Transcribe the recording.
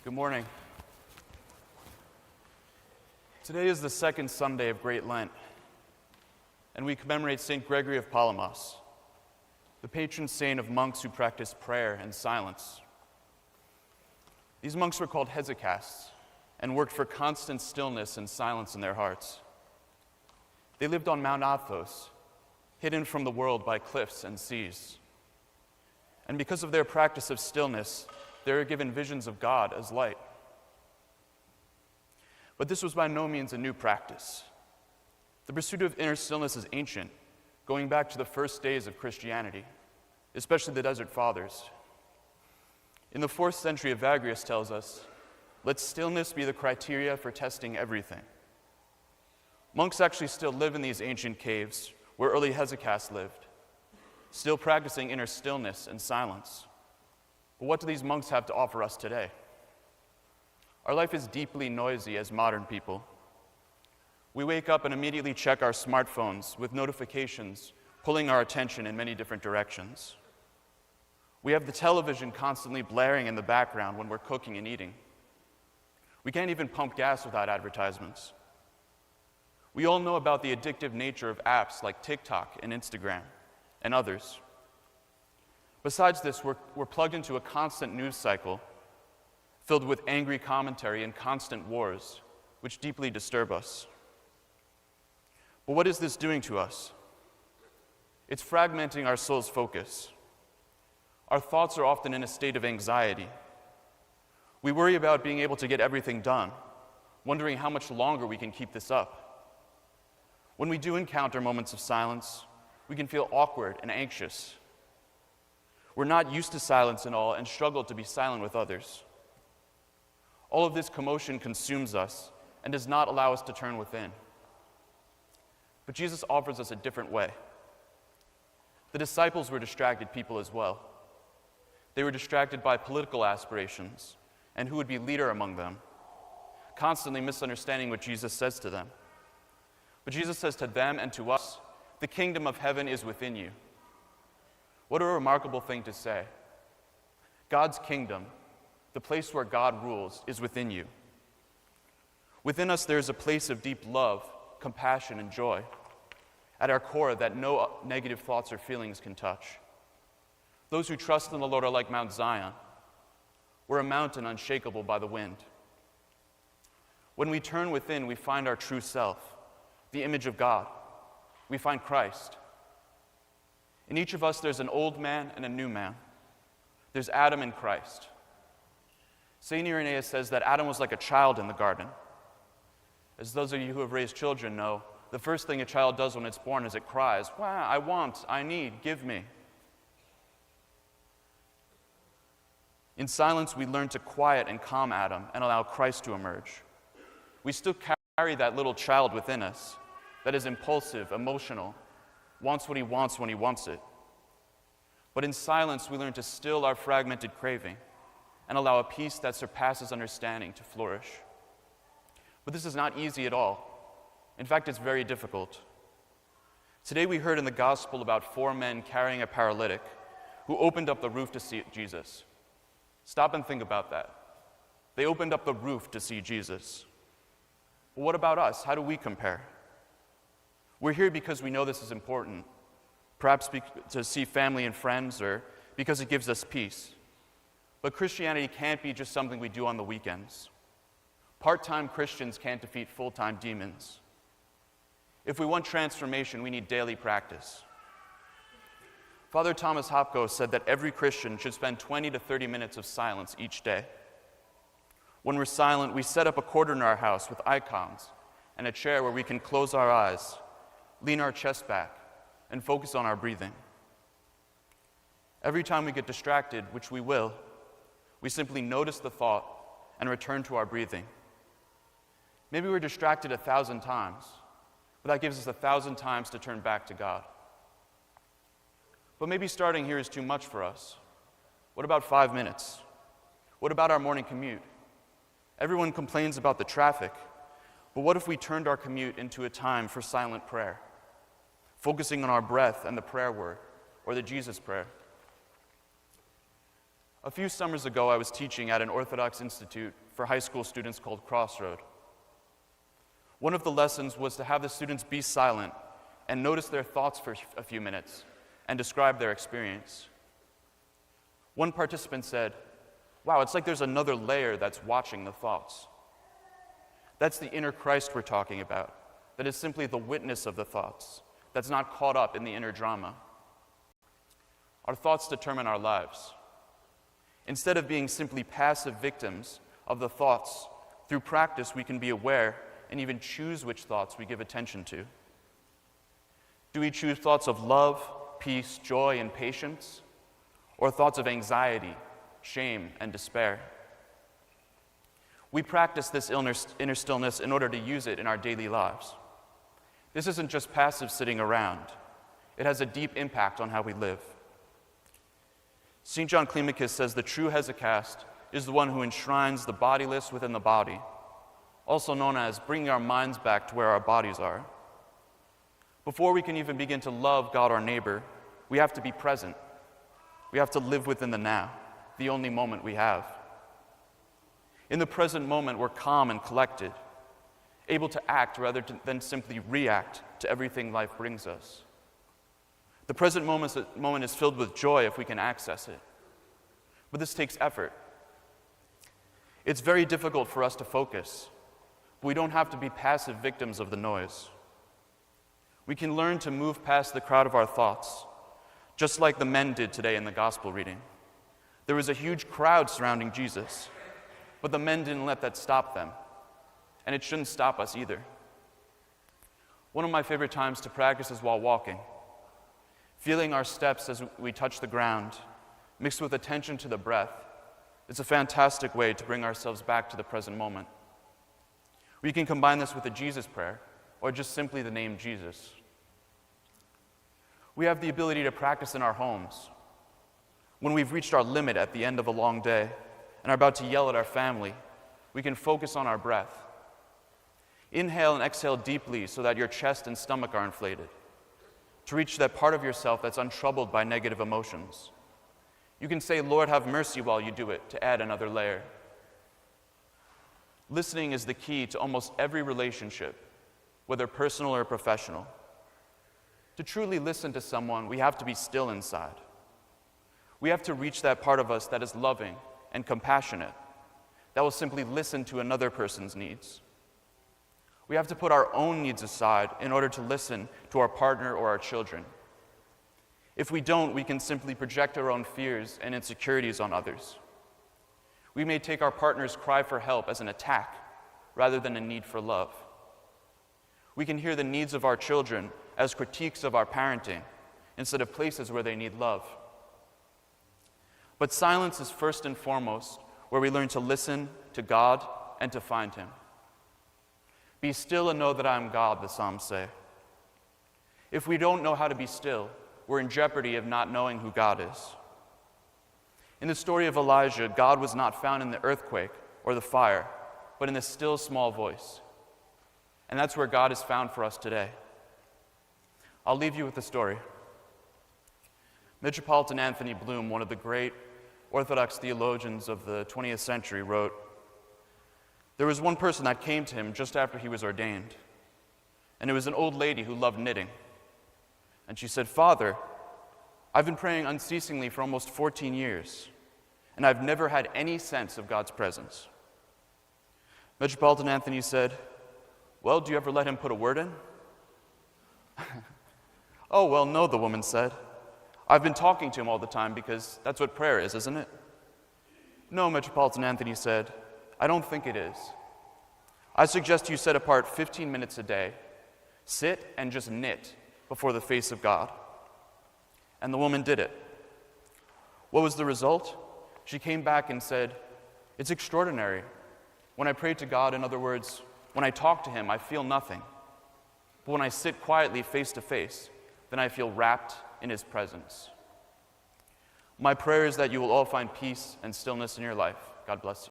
Good morning. Today is the second Sunday of Great Lent, and we commemorate St. Gregory of Palamas, the patron saint of monks who practice prayer and silence. These monks were called hesychasts and worked for constant stillness and silence in their hearts. They lived on Mount Athos, hidden from the world by cliffs and seas. And because of their practice of stillness, they were given visions of God as light. But this was by no means a new practice. The pursuit of inner stillness is ancient, going back to the first days of Christianity, especially the Desert Fathers. In the 4th century, Evagrius tells us, "Let stillness be the criteria for testing everything." Monks actually still live in these ancient caves where early hesychasts lived, still practicing inner stillness and silence. But what do these monks have to offer us today? Our life is deeply noisy as modern people. We wake up and immediately check our smartphones with notifications pulling our attention in many different directions. We have the television constantly blaring in the background when we're cooking and eating. We can't even pump gas without advertisements. We all know about the addictive nature of apps like TikTok and Instagram and others. Besides this, we're plugged into a constant news cycle filled with angry commentary and constant wars, which deeply disturb us. But what is this doing to us? It's fragmenting our soul's focus. Our thoughts are often in a state of anxiety. We worry about being able to get everything done, wondering how much longer we can keep this up. When we do encounter moments of silence, we can feel awkward and anxious. We're not used to silence and all and struggle to be silent with others. All of this commotion consumes us and does not allow us to turn within. But Jesus offers us a different way. The disciples were distracted people as well. They were distracted by political aspirations and who would be leader among them, constantly misunderstanding what Jesus says to them. But Jesus says to them and to us, "The kingdom of heaven is within you." What a remarkable thing to say. God's kingdom, the place where God rules, is within you. Within us there is a place of deep love, compassion, and joy at our core that no negative thoughts or feelings can touch. Those who trust in the Lord are like Mount Zion. We're a mountain unshakable by the wind. When we turn within, we find our true self, the image of God. We find Christ. In each of us, there's an old man and a new man. There's Adam and Christ. St. Irenaeus says that Adam was like a child in the garden. As those of you who have raised children know, the first thing a child does when it's born is it cries, "Wow, I want, I need, give me." In silence, we learn to quiet and calm Adam and allow Christ to emerge. We still carry that little child within us that is impulsive, emotional, wants what he wants when he wants it. But in silence, we learn to still our fragmented craving and allow a peace that surpasses understanding to flourish. But this is not easy at all. In fact, it's very difficult. Today we heard in the gospel about 4 men carrying a paralytic who opened up the roof to see Jesus. Stop and think about that. They opened up the roof to see Jesus. But what about us? How do we compare? We're here because we know this is important, perhaps to see family and friends or because it gives us peace. But Christianity can't be just something we do on the weekends. Part-time Christians can't defeat full-time demons. If we want transformation, we need daily practice. Father Thomas Hopko said that every Christian should spend 20 to 30 minutes of silence each day. When we're silent, we set up a corner in our house with icons and a chair where we can close our eyes, lean our chest back, and focus on our breathing. Every time we get distracted, which we will, we simply notice the thought and return to our breathing. Maybe we're distracted 1,000 times, but that gives us 1,000 times to turn back to God. But maybe starting here is too much for us. What about 5 minutes? What about our morning commute? Everyone complains about the traffic, but what if we turned our commute into a time for silent prayer, focusing on our breath and the prayer word, or the Jesus prayer? A few summers ago, I was teaching at an Orthodox institute for high school students called Crossroad. One of the lessons was to have the students be silent and notice their thoughts for a few minutes and describe their experience. One participant said, "Wow, it's like there's another layer that's watching the thoughts." That's the inner Christ we're talking about, that is simply the witness of the thoughts, that's not caught up in the inner drama. Our thoughts determine our lives. Instead of being simply passive victims of the thoughts, through practice we can be aware and even choose which thoughts we give attention to. Do we choose thoughts of love, peace, joy, and patience, or thoughts of anxiety, shame, and despair? We practice this inner stillness in order to use it in our daily lives. This isn't just passive sitting around. It has a deep impact on how we live. St. John Climacus says the true hesychast is the one who enshrines the bodiless within the body, also known as bringing our minds back to where our bodies are. Before we can even begin to love God our neighbor, we have to be present. We have to live within the now, the only moment we have. In the present moment, we're calm and collected, able to act rather than simply react to everything life brings us. The present moment is filled with joy if we can access it. But this takes effort. It's very difficult for us to focus, but we don't have to be passive victims of the noise. We can learn to move past the crowd of our thoughts, just like the men did today in the gospel reading. There was a huge crowd surrounding Jesus, but the men didn't let that stop them, and it shouldn't stop us either. One of my favorite times to practice is while walking. Feeling our steps as we touch the ground, mixed with attention to the breath, is a fantastic way to bring ourselves back to the present moment. We can combine this with a Jesus prayer, or just simply the name Jesus. We have the ability to practice in our homes. When we've reached our limit at the end of a long day and are about to yell at our family, we can focus on our breath. Inhale and exhale deeply so that your chest and stomach are inflated, to reach that part of yourself that's untroubled by negative emotions. You can say, "Lord, have mercy," while you do it, to add another layer. Listening is the key to almost every relationship, whether personal or professional. To truly listen to someone, we have to be still inside. We have to reach that part of us that is loving and compassionate, that will simply listen to another person's needs. We have to put our own needs aside in order to listen to our partner or our children. If we don't, we can simply project our own fears and insecurities on others. We may take our partner's cry for help as an attack rather than a need for love. We can hear the needs of our children as critiques of our parenting instead of places where they need love. But silence is first and foremost where we learn to listen to God and to find Him. "Be still and know that I am God," the Psalms say. If we don't know how to be still, we're in jeopardy of not knowing who God is. In the story of Elijah, God was not found in the earthquake or the fire, but in the still small voice. And that's where God is found for us today. I'll leave you with a story. Metropolitan Anthony Bloom, one of the great Orthodox theologians of the 20th century, wrote, "There was one person that came to him just after he was ordained, and it was an old lady who loved knitting. And she said, 'Father, I've been praying unceasingly for almost 14 years, and I've never had any sense of God's presence.' Metropolitan Anthony said, 'Well, do you ever let Him put a word in?' 'Oh, well, no,' the woman said. 'I've been talking to Him all the time because that's what prayer is, isn't it?' 'No,' Metropolitan Anthony said, 'I don't think it is. I suggest you set apart 15 minutes a day, sit and just knit before the face of God.' And the woman did it. What was the result? She came back and said, 'It's extraordinary. When I pray to God, in other words, when I talk to Him, I feel nothing. But when I sit quietly face to face, then I feel wrapped in His presence.' My prayer is that you will all find peace and stillness in your life. God bless you.